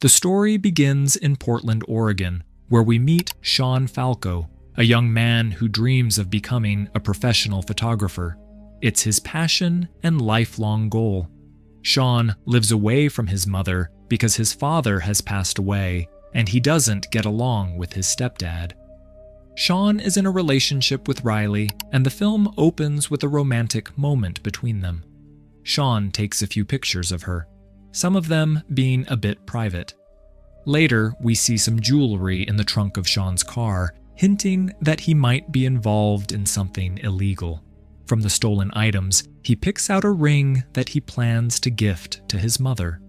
The story begins in Portland, Oregon, where we meet Shawn Falco, a young man who dreams of becoming a professional photographer. It's his passion and lifelong goal. Shawn lives away from his mother because his father has passed away and he doesn't get along with his stepdad. Shawn is in a relationship with Riley, and the film opens with a romantic moment between them. Shawn takes a few pictures of her, some of them being a bit private. Later, we see some jewelry in the trunk of Shawn's car, hinting that he might be involved in something illegal. From the stolen items, he picks out a ring that he plans to gift to his mother.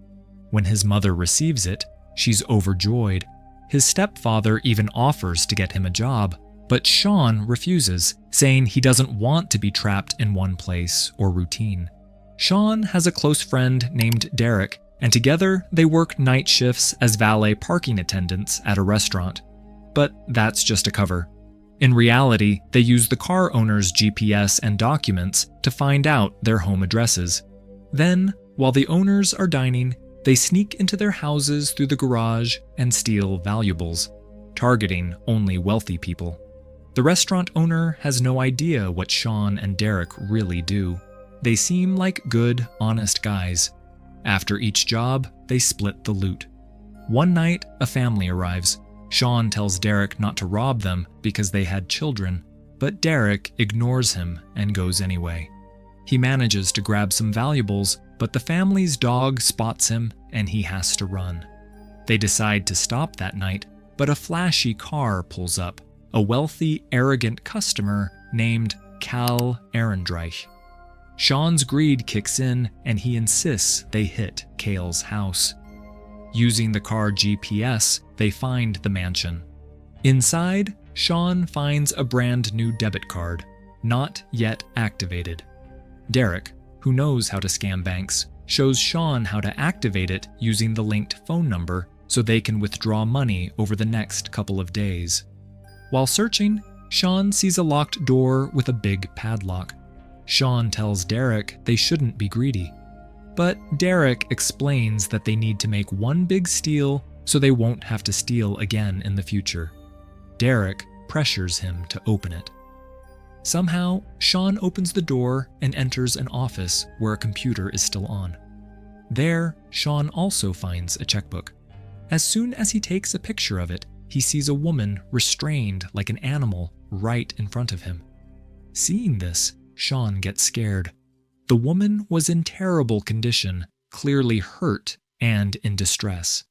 When his mother receives it, she's overjoyed. His stepfather even offers to get him a job, but Shawn refuses, saying he doesn't want to be trapped in one place or routine. Shawn has a close friend named Derek, and together they work night shifts as valet parking attendants at a restaurant. But that's just a cover. In reality, they use the car owner's GPS and documents to find out their home addresses. Then, while the owners are dining, they sneak into their houses through the garage and steal valuables, targeting only wealthy people. The restaurant owner has no idea what Shawn and Derek really do. They seem like good, honest guys. After each job, they split the loot. One night, a family arrives. Shawn tells Derek not to rob them because they had children, but Derek ignores him and goes anyway. He manages to grab some valuables, but the family's dog spots him and he has to run. They decide to stop that night, but a flashy car pulls up, a wealthy, arrogant customer named Cal Ehrenreich. Shawn's greed kicks in and he insists they hit Cale's house. Using the car GPS, they find the mansion. Inside, Shawn finds a brand new debit card, not yet activated. Derek, who knows how to scam banks, shows Shawn how to activate it using the linked phone number so they can withdraw money over the next couple of days. While searching, Shawn sees a locked door with a big padlock. Shawn tells Derek they shouldn't be greedy. But Derek explains that they need to make one big steal so they won't have to steal again in the future. Derek pressures him to open it. Somehow, Shawn opens the door and enters an office where a computer is still on. There, Shawn also finds a checkbook. As soon as he takes a picture of it, he sees a woman restrained like an animal right in front of him. Seeing this, Shawn gets scared. The woman was in terrible condition, clearly hurt and in distress.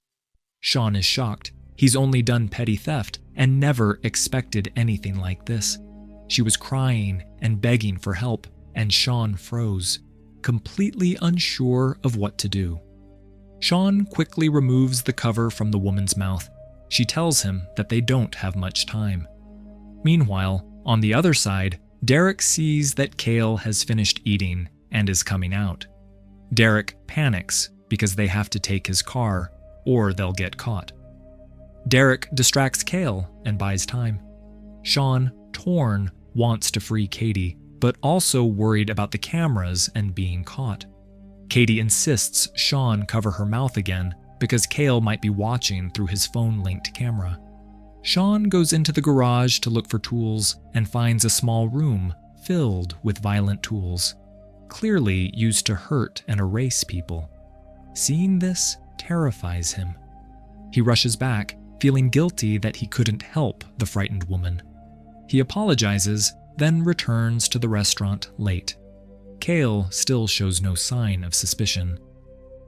Shawn is shocked. He's only done petty theft and never expected anything like this. She was crying and begging for help, and Shawn froze, completely unsure of what to do. Shawn quickly removes the cover from the woman's mouth. She tells him that they don't have much time. Meanwhile, on the other side, Derek sees that Cale has finished eating and is coming out. Derek panics because they have to take his car or they'll get caught. Derek distracts Cale and buys time. Shawn, torn, wants to free Katie, but also worried about the cameras and being caught. Katie insists Shawn cover her mouth again because Cale might be watching through his phone-linked camera. Shawn goes into the garage to look for tools and finds a small room filled with violent tools, clearly used to hurt and erase people. Seeing this terrifies him. He rushes back, feeling guilty that he couldn't help the frightened woman. He apologizes, then returns to the restaurant late. Cale still shows no sign of suspicion.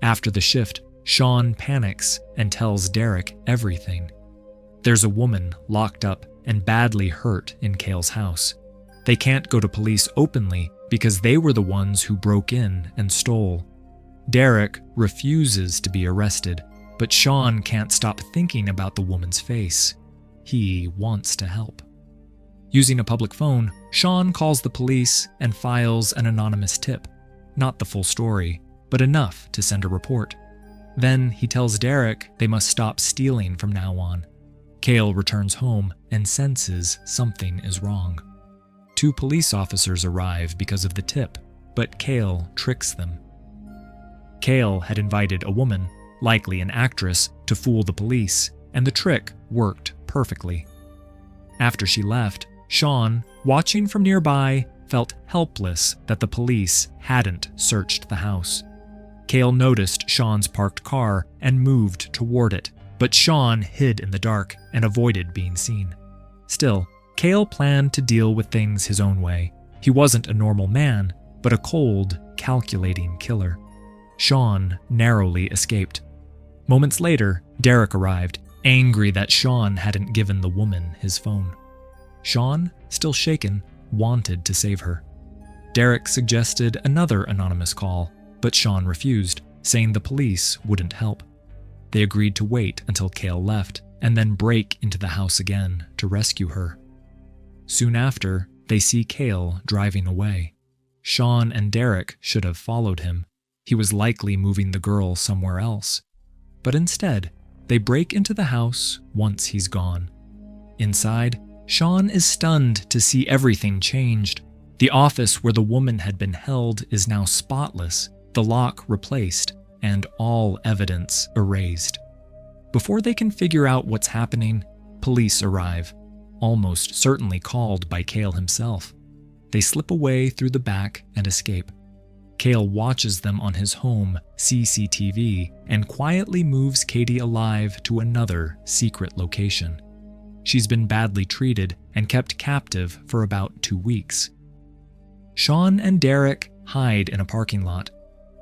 After the shift, Shawn panics and tells Derek everything. There's a woman locked up and badly hurt in Cale's house. They can't go to police openly because they were the ones who broke in and stole. Derek refuses to be arrested, but Shawn can't stop thinking about the woman's face. He wants to help. Using a public phone, Shawn calls the police and files an anonymous tip. Not the full story, but enough to send a report. Then he tells Derek they must stop stealing from now on. Cale returns home and senses something is wrong. 2 police officers arrive because of the tip, but Cale tricks them. Cale had invited a woman, likely an actress, to fool the police, and the trick worked perfectly. After she left, Shawn, watching from nearby, felt helpless that the police hadn't searched the house. Cale noticed Shawn's parked car and moved toward it, but Shawn hid in the dark and avoided being seen. Still, Cale planned to deal with things his own way. He wasn't a normal man, but a cold, calculating killer. Shawn narrowly escaped. Moments later, Derek arrived, angry that Shawn hadn't given the woman his phone. Shawn, still shaken, wanted to save her. Derek suggested another anonymous call, but Shawn refused, saying the police wouldn't help. They agreed to wait until Cale left, and then break into the house again to rescue her. Soon after, they see Cale driving away. Shawn and Derek should have followed him. He was likely moving the girl somewhere else. But instead, they break into the house once he's gone. Inside, Shawn is stunned to see everything changed. The office where the woman had been held is now spotless, the lock replaced, and all evidence erased. Before they can figure out what's happening, police arrive, almost certainly called by Cale himself. They slip away through the back and escape. Cale watches them on his home CCTV and quietly moves Katie alive to another secret location. She's been badly treated and kept captive for about 2 weeks. Shawn and Derek hide in a parking lot.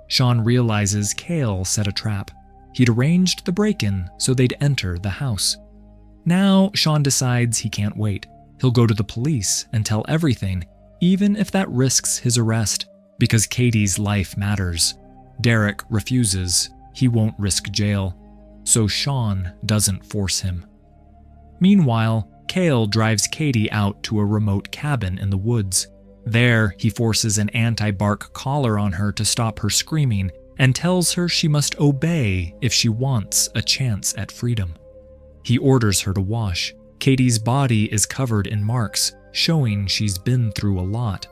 Shawn realizes Cale set a trap. He'd arranged the break-in so they'd enter the house. Now Shawn decides he can't wait. He'll go to the police and tell everything, even if that risks his arrest, because Katie's life matters. Derek refuses. He won't risk jail. So Shawn doesn't force him. Meanwhile, Cale drives Katie out to a remote cabin in the woods. There, he forces an anti-bark collar on her to stop her screaming and tells her she must obey if she wants a chance at freedom. He orders her to wash. Katie's body is covered in marks, showing she's been through a lot.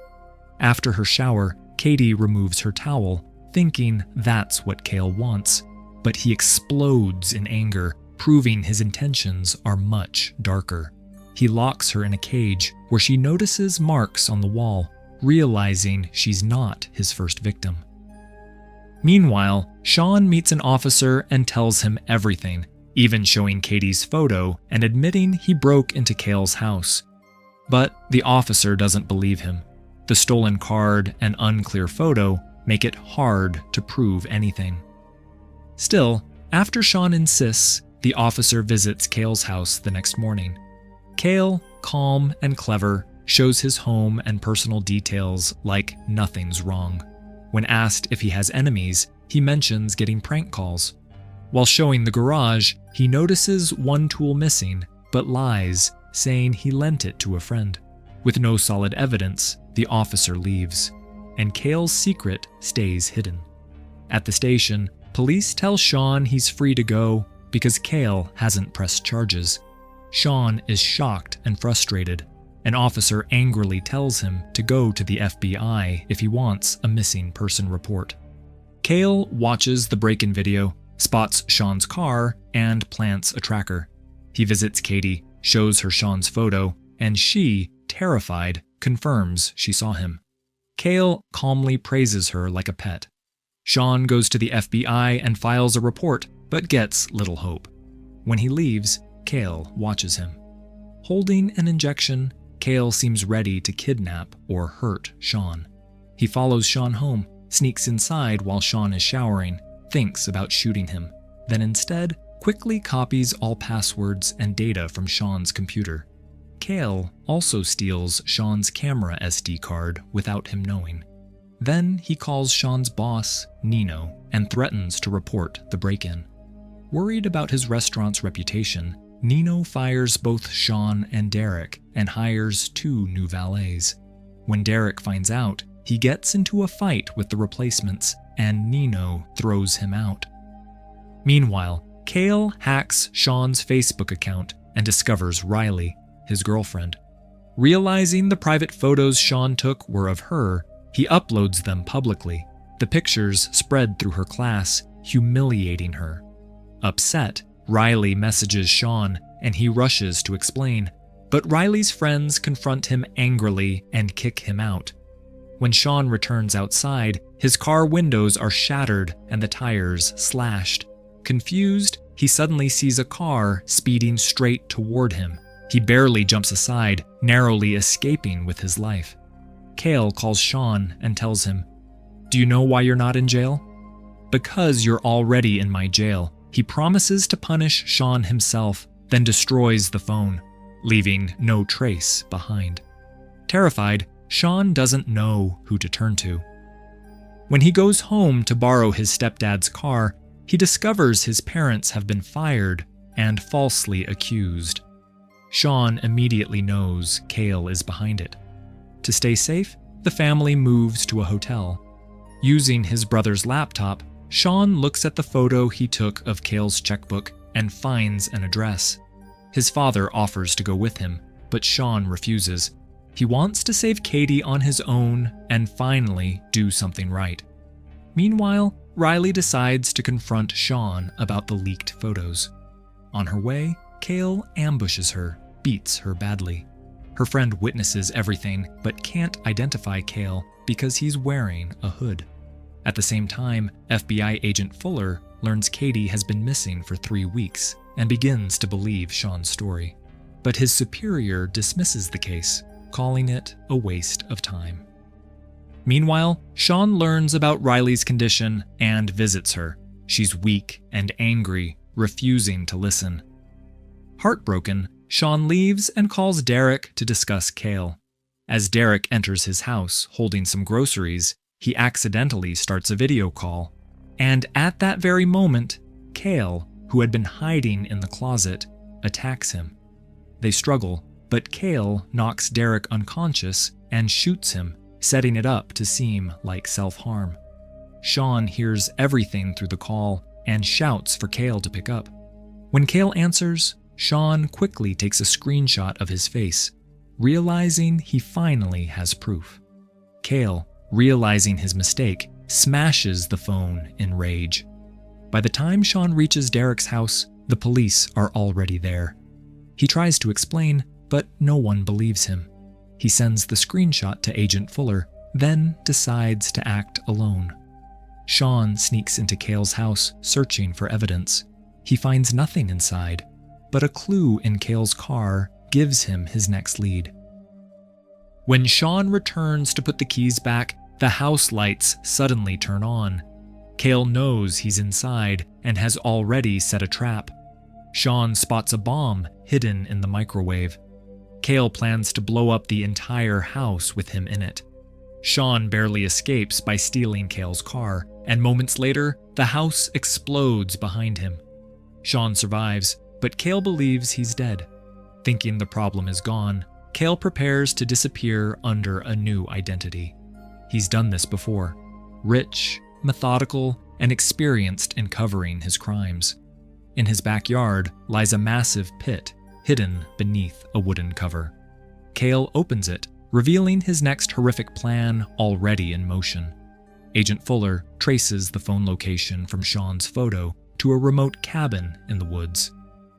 After her shower, Katie removes her towel, thinking that's what Cale wants, but he explodes in anger, proving his intentions are much darker. He locks her in a cage where she notices marks on the wall, realizing she's not his first victim. Meanwhile, Shawn meets an officer and tells him everything, even showing Katie's photo and admitting he broke into Cale's house. But the officer doesn't believe him. The stolen card and unclear photo make it hard to prove anything. Still, after Shawn insists, the officer visits Cale's house the next morning. Cale, calm and clever, shows his home and personal details like nothing's wrong. When asked if he has enemies, he mentions getting prank calls. While showing the garage, he notices one tool missing, but lies, saying he lent it to a friend. With no solid evidence, the officer leaves, and Cale's secret stays hidden. At the station, police tell Shawn he's free to go because Cale hasn't pressed charges. Shawn is shocked and frustrated. An officer angrily tells him to go to the FBI if he wants a missing person report. Cale watches the break-in video, spots Shawn's car, and plants a tracker. He visits Katie, shows her Shawn's photo, and she, terrified, confirms she saw him. Cale calmly praises her like a pet. Shawn goes to the FBI and files a report, but gets little hope. When he leaves, Cale watches him. Holding an injection, Cale seems ready to kidnap or hurt Shawn. He follows Shawn home, sneaks inside while Shawn is showering, thinks about shooting him, then instead quickly copies all passwords and data from Shawn's computer. Cale also steals Shawn's camera SD card without him knowing. Then he calls Shawn's boss, Nino, and threatens to report the break-in. Worried about his restaurant's reputation, Nino fires both Shawn and Derek and hires 2 new valets. When Derek finds out, he gets into a fight with the replacements, and Nino throws him out. Meanwhile, Cale hacks Shawn's Facebook account and discovers Riley, his girlfriend. Realizing the private photos Shawn took were of her, he uploads them publicly. The pictures spread through her class, humiliating her. Upset, Riley messages Shawn, and he rushes to explain, but Riley's friends confront him angrily and kick him out. When Shawn returns outside, his car windows are shattered and the tires slashed. Confused, he suddenly sees a car speeding straight toward him. He barely jumps aside, narrowly escaping with his life. Cale calls Shawn and tells him, "Do you know why you're not in jail?" "Because you're already in my jail." He promises to punish Shawn himself, then destroys the phone, leaving no trace behind. Terrified, Shawn doesn't know who to turn to. When he goes home to borrow his stepdad's car, he discovers his parents have been fired and falsely accused. Shawn immediately knows Cale is behind it. To stay safe, the family moves to a hotel. Using his brother's laptop, Shawn looks at the photo he took of Cale's checkbook and finds an address. His father offers to go with him, but Shawn refuses. He wants to save Katie on his own and finally do something right. Meanwhile, Riley decides to confront Shawn about the leaked photos. On her way, Cale ambushes her, beats her badly. Her friend witnesses everything but can't identify Cale because he's wearing a hood. At the same time, FBI agent Fuller learns Katie has been missing for 3 weeks and begins to believe Shawn's story. But his superior dismisses the case, calling it a waste of time. Meanwhile, Shawn learns about Riley's condition and visits her. She's weak and angry, refusing to listen. Heartbroken, Shawn leaves and calls Derek to discuss Cale. As Derek enters his house holding some groceries, he accidentally starts a video call. And at that very moment, Cale, who had been hiding in the closet, attacks him. They struggle, but Cale knocks Derek unconscious and shoots him, setting it up to seem like self-harm. Shawn hears everything through the call and shouts for Cale to pick up. When Cale answers, Shawn quickly takes a screenshot of his face, realizing he finally has proof. Cale, realizing his mistake, smashes the phone in rage. By the time Shawn reaches Derek's house, the police are already there. He tries to explain, but no one believes him. He sends the screenshot to Agent Fuller, then decides to act alone. Shawn sneaks into Cale's house, searching for evidence. He finds nothing inside, but a clue in Cale's car gives him his next lead. When Shawn returns to put the keys back, the house lights suddenly turn on. Cale knows he's inside and has already set a trap. Shawn spots a bomb hidden in the microwave. Cale plans to blow up the entire house with him in it. Shawn barely escapes by stealing Cale's car, and moments later, the house explodes behind him. Shawn survives, but Cale believes he's dead. Thinking the problem is gone, Cale prepares to disappear under a new identity. He's done this before. Rich, methodical, and experienced in covering his crimes. In his backyard lies a massive pit, hidden beneath a wooden cover. Cale opens it, revealing his next horrific plan already in motion. Agent Fuller traces the phone location from Shawn's photo to a remote cabin in the woods.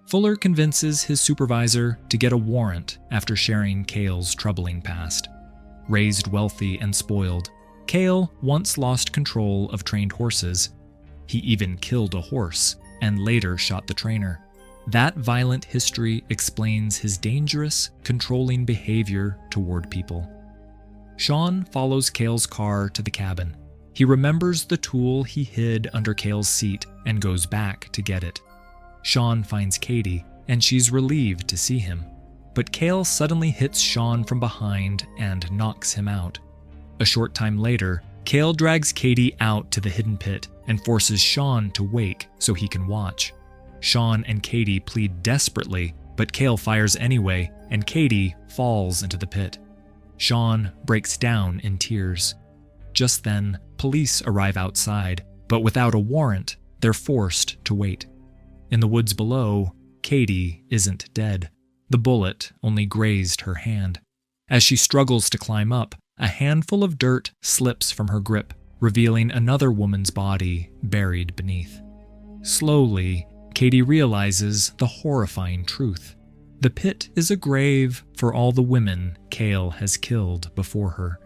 Fuller convinces his supervisor to get a warrant after sharing Cale's troubling past. Raised wealthy and spoiled, Cale once lost control of trained horses. He even killed a horse and later shot the trainer. That violent history explains his dangerous, controlling behavior toward people. Shawn follows Cale's car to the cabin. He remembers the tool he hid under Cale's seat and goes back to get it. Shawn finds Katie, and she's relieved to see him. But Cale suddenly hits Shawn from behind and knocks him out. A short time later, Cale drags Katie out to the hidden pit and forces Shawn to wake so he can watch. Shawn and Katie plead desperately, but Cale fires anyway, and Katie falls into the pit. Shawn breaks down in tears. Just then, police arrive outside, but without a warrant, they're forced to wait. In the woods below, Katie isn't dead. The bullet only grazed her hand. As she struggles to climb up, a handful of dirt slips from her grip, revealing another woman's body buried beneath. Slowly, Katie realizes the horrifying truth. The pit is a grave for all the women Cale has killed before her.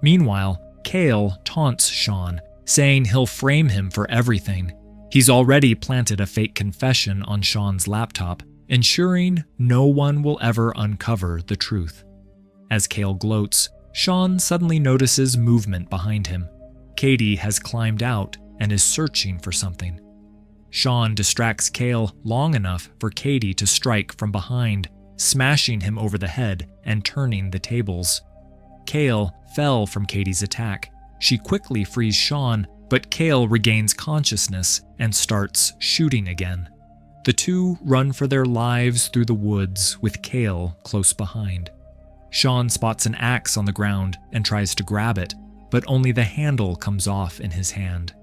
Meanwhile, Cale taunts Shawn, saying he'll frame him for everything. He's already planted a fake confession on Shawn's laptop, ensuring no one will ever uncover the truth. As Cale gloats, Shawn suddenly notices movement behind him. Katie has climbed out and is searching for something. Shawn distracts Cale long enough for Katie to strike from behind, smashing him over the head and turning the tables. Cale fell from Katie's attack. She quickly frees Shawn, but Cale regains consciousness and starts shooting again. The two run for their lives through the woods with Cale close behind. Shawn spots an axe on the ground and tries to grab it, but only the handle comes off in his hand.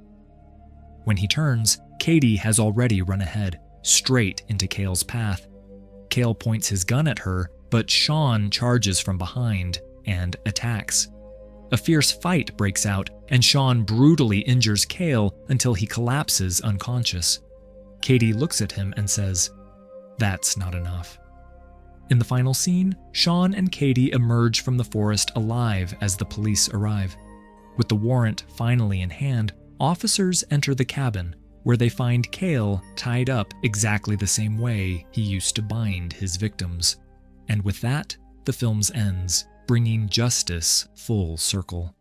When he turns, Katie has already run ahead, straight into Cale's path. Cale points his gun at her, but Shawn charges from behind and attacks. A fierce fight breaks out, and Shawn brutally injures Cale until he collapses unconscious. Katie looks at him and says, "That's not enough." In the final scene, Shawn and Katie emerge from the forest alive as the police arrive. With the warrant finally in hand, officers enter the cabin, where they find Cale tied up exactly the same way he used to bind his victims. And with that, the film ends, bringing justice full circle.